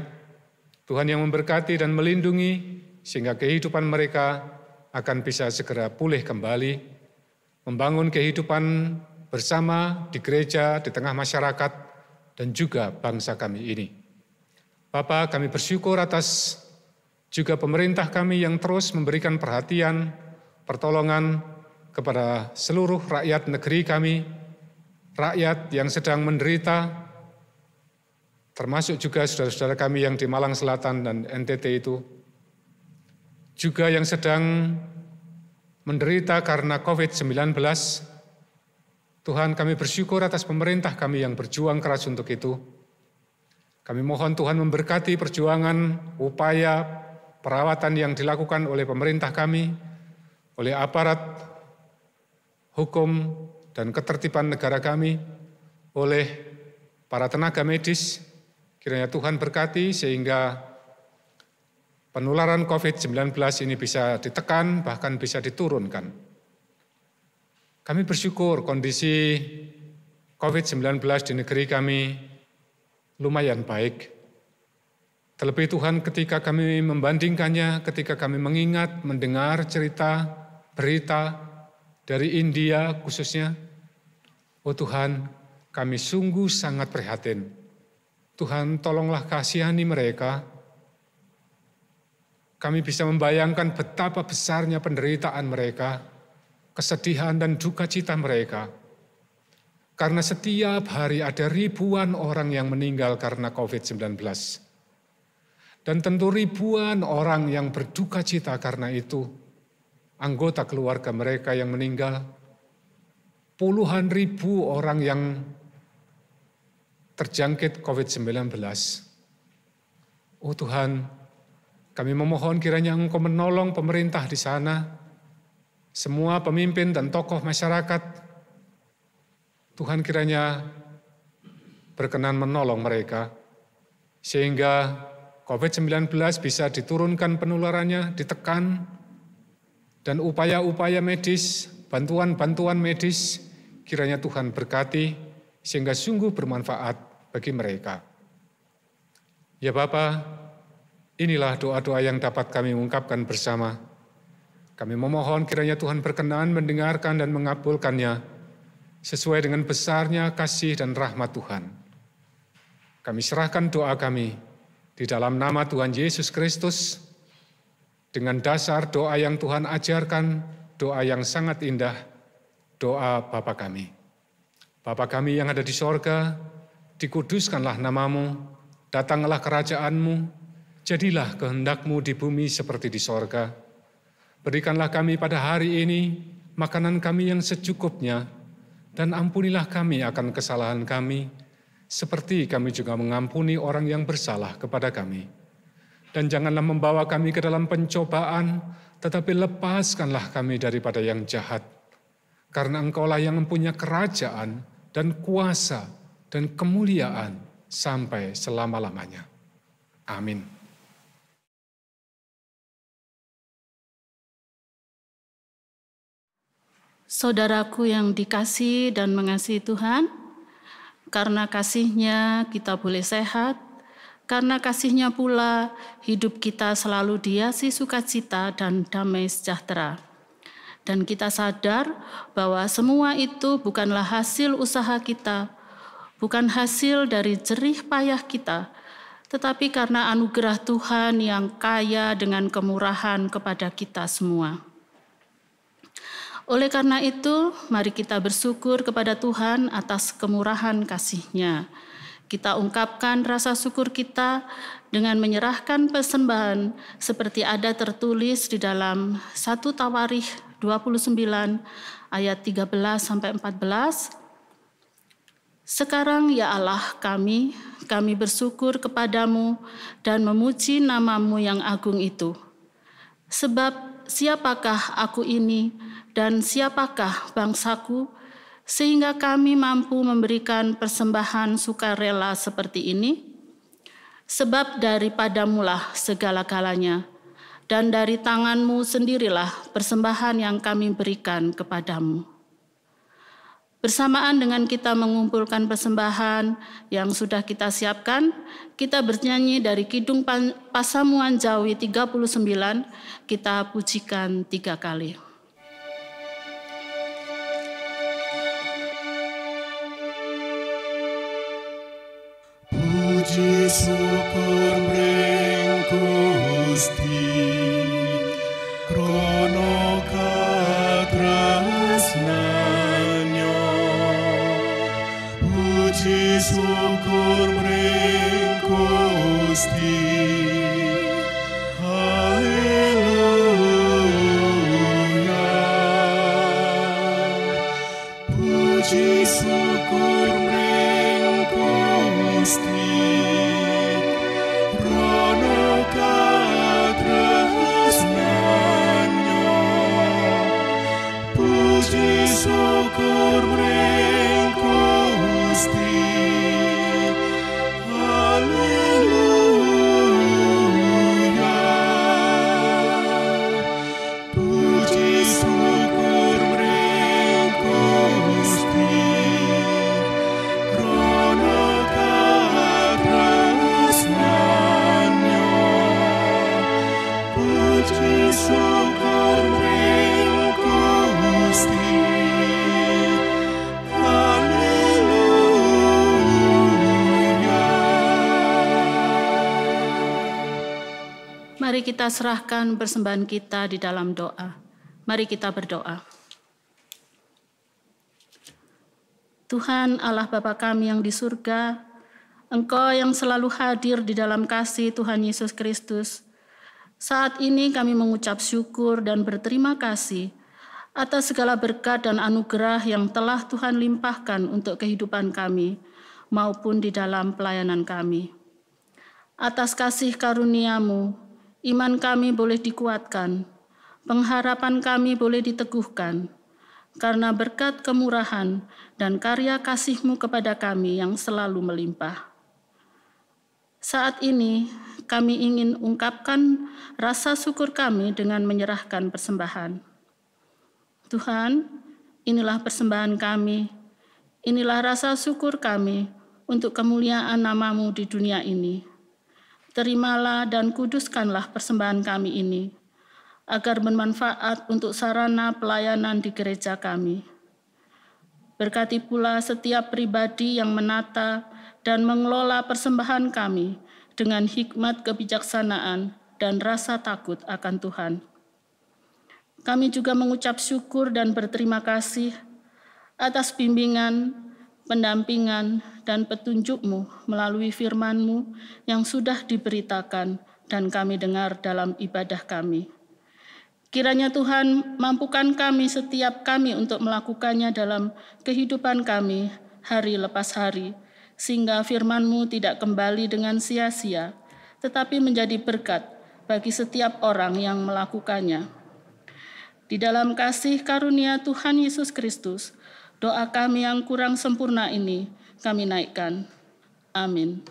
Tuhan yang memberkati dan melindungi, sehingga kehidupan mereka akan bisa segera pulih kembali, membangun kehidupan bersama di gereja, di tengah masyarakat, dan juga bangsa kami ini. Bapa, kami bersyukur atas juga pemerintah kami yang terus memberikan perhatian, pertolongan kepada seluruh rakyat negeri kami, rakyat yang sedang menderita, termasuk juga saudara-saudara kami yang di Malang Selatan dan NTT itu, juga yang sedang menderita karena COVID-19. Tuhan, kami bersyukur atas pemerintah kami yang berjuang keras untuk itu. Kami mohon Tuhan memberkati perjuangan, upaya, perawatan yang dilakukan oleh pemerintah kami, oleh aparat hukum dan ketertiban negara kami, oleh para tenaga medis. Kiranya Tuhan berkati sehingga penularan COVID-19 ini bisa ditekan, bahkan bisa diturunkan. Kami bersyukur kondisi COVID-19 di negeri kami lumayan baik. Terlebih Tuhan, ketika kami membandingkannya, ketika kami mengingat, mendengar cerita, berita dari India khususnya, oh Tuhan, kami sungguh sangat prihatin. Tuhan, tolonglah kasihani mereka. Kami bisa membayangkan betapa besarnya penderitaan mereka, kesedihan dan duka cita mereka. Karena setiap hari ada ribuan orang yang meninggal karena COVID-19. Dan tentu ribuan orang yang berduka cita karena itu. Anggota keluarga mereka yang meninggal. Puluhan ribu orang yang terjangkit COVID-19. Oh Tuhan, kami memohon kiranya Engkau menolong pemerintah di sana, semua pemimpin dan tokoh masyarakat. Tuhan kiranya berkenan menolong mereka, sehingga COVID-19 bisa diturunkan penularannya, ditekan, dan upaya-upaya medis, bantuan-bantuan medis, kiranya Tuhan berkati, sehingga sungguh bermanfaat bagi mereka. Ya Bapa, inilah doa-doa yang dapat kami ungkapkan bersama. Kami memohon kiranya Tuhan berkenan mendengarkan dan mengabulkannya sesuai dengan besarnya kasih dan rahmat Tuhan. Kami serahkan doa kami di dalam nama Tuhan Yesus Kristus, dengan dasar doa yang Tuhan ajarkan, doa yang sangat indah, doa Bapa kami. Bapa kami yang ada di sorga, dikuduskanlah namamu, datanglah kerajaanmu, jadilah kehendak-Mu di bumi seperti di sorga. Berikanlah kami pada hari ini makanan kami yang secukupnya, dan ampunilah kami akan kesalahan kami, seperti kami juga mengampuni orang yang bersalah kepada kami. Dan janganlah membawa kami ke dalam pencobaan, tetapi lepaskanlah kami daripada yang jahat. Karena Engkaulah yang mempunyai kerajaan dan kuasa dan kemuliaan sampai selama-lamanya. Amin. Saudaraku yang dikasihi dan mengasihi Tuhan, karena kasih-Nya kita boleh sehat, karena kasih-Nya pula hidup kita selalu dihiasi sukacita dan damai sejahtera. Dan kita sadar bahwa semua itu bukanlah hasil usaha kita, bukan hasil dari jerih payah kita, tetapi karena anugerah Tuhan yang kaya dengan kemurahan kepada kita semua. Oleh karena itu, mari kita bersyukur kepada Tuhan atas kemurahan kasih-Nya. Kita ungkapkan rasa syukur kita dengan menyerahkan persembahan seperti ada tertulis di dalam 1 Tawarikh 29 ayat 13-14. Sekarang ya Allah kami bersyukur kepadamu dan memuji nama-Mu yang agung itu. Sebab siapakah aku ini dan siapakah bangsaku, sehingga kami mampu memberikan persembahan sukarela seperti ini? Sebab daripadamulah segala-galanya, dan dari tangan-Mu sendirilah persembahan yang kami berikan kepadamu. Bersamaan dengan kita mengumpulkan persembahan yang sudah kita siapkan, kita bernyanyi dari Kidung Pasamuan Jawi 39, kita pujikan 3 kali. Puji syukur mring Gusti krono katresnanyo. Puji syukur mring Gusti. Haleluya. Puji syukur mring Gusti. Syukur mring Gusti. Haleluya. Puji syukur mring Gusti. Krono katresnanyo. Puji syukur mring Gusti. Mari kita serahkan persembahan kita di dalam doa. Mari kita berdoa. Tuhan Allah Bapa kami yang di surga, Engkau yang selalu hadir di dalam kasih Tuhan Yesus Kristus. Saat ini kami mengucap syukur dan berterima kasih atas segala berkat dan anugerah yang telah Tuhan limpahkan untuk kehidupan kami maupun di dalam pelayanan kami. Atas kasih karunia-Mu, iman kami boleh dikuatkan, pengharapan kami boleh diteguhkan, karena berkat kemurahan dan karya kasih-Mu kepada kami yang selalu melimpah. Saat ini kami ingin ungkapkan rasa syukur kami dengan menyerahkan persembahan. Tuhan, inilah persembahan kami, inilah rasa syukur kami untuk kemuliaan nama-Mu di dunia ini. Terimalah dan kuduskanlah persembahan kami ini, agar bermanfaat untuk sarana pelayanan di gereja kami. Berkati pula setiap pribadi yang menata dan mengelola persembahan kami dengan hikmat kebijaksanaan dan rasa takut akan Tuhan. Kami juga mengucap syukur dan berterima kasih atas bimbingan, pendampingan, dan petunjuk-Mu melalui firman-Mu yang sudah diberitakan dan kami dengar dalam ibadah kami. Kiranya Tuhan mampukan setiap kami untuk melakukannya dalam kehidupan kami hari lepas hari, sehingga firman-Mu tidak kembali dengan sia-sia, tetapi menjadi berkat bagi setiap orang yang melakukannya. Di dalam kasih karunia Tuhan Yesus Kristus, doa kami yang kurang sempurna ini kami naikkan. Amin.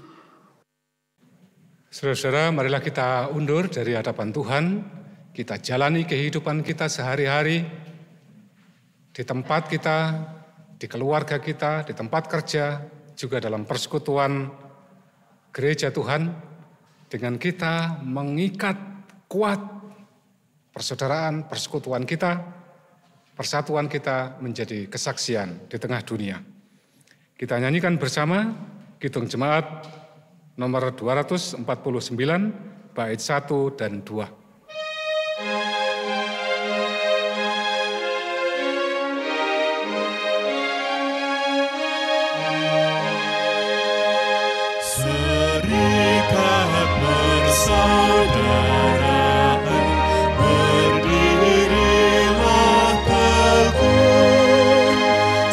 Saudara-saudara, marilah kita undur dari hadapan Tuhan. Kita jalani kehidupan kita sehari-hari di tempat kita, di keluarga kita, di tempat kerja, juga dalam persekutuan gereja Tuhan, dengan kita mengikat kuat persaudaraan, persekutuan kita, persatuan kita menjadi kesaksian di tengah dunia. Kita nyanyikan bersama Kidung Jemaat nomor 249, bait 1 dan 2. Serikat persaudaraan, berdirilah teguh,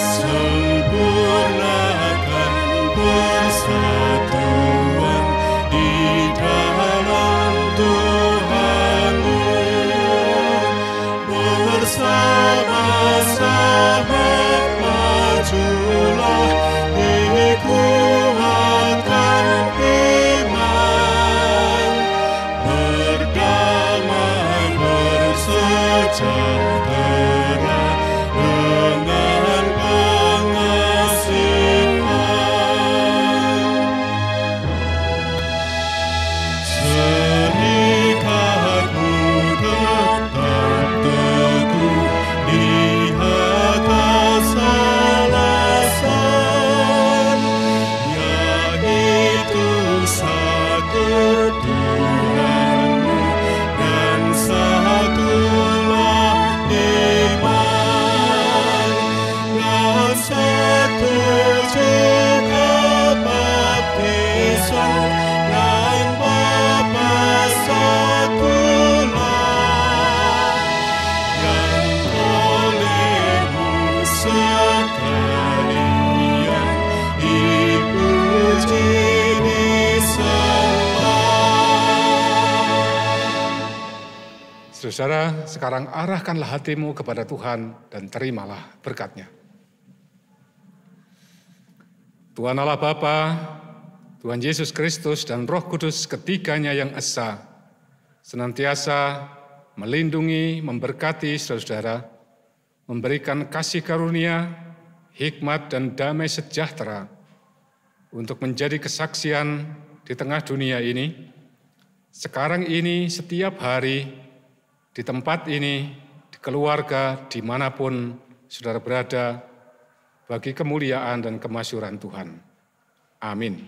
sempurnakan persatuan di dalam Tuhan-Mu. Bersama-sama majulah, dikuatkan iman, berdamai bersejahtera dengan pengasihan. Serikatmu tetap teguh di atas alasan, yaitu satu Tuhan-Mu dan satulah iman, dan satu juga baptisan, dan Bapa satulah, yang oleh-Mu sekalian dipuji disembah. Saudara, sekarang arahkanlah hatimu kepada Tuhan dan terimalah berkat-Nya. Tuhan Allah Bapa, Tuhan Yesus Kristus dan Roh Kudus ketiganya yang esa, senantiasa melindungi, memberkati saudara-saudara, memberikan kasih karunia, hikmat dan damai sejahtera untuk menjadi kesaksian di tengah dunia ini, sekarang ini, setiap hari, di tempat ini, di keluarga, dimanapun saudara berada, bagi kemuliaan dan kemasyuran Tuhan. Amin.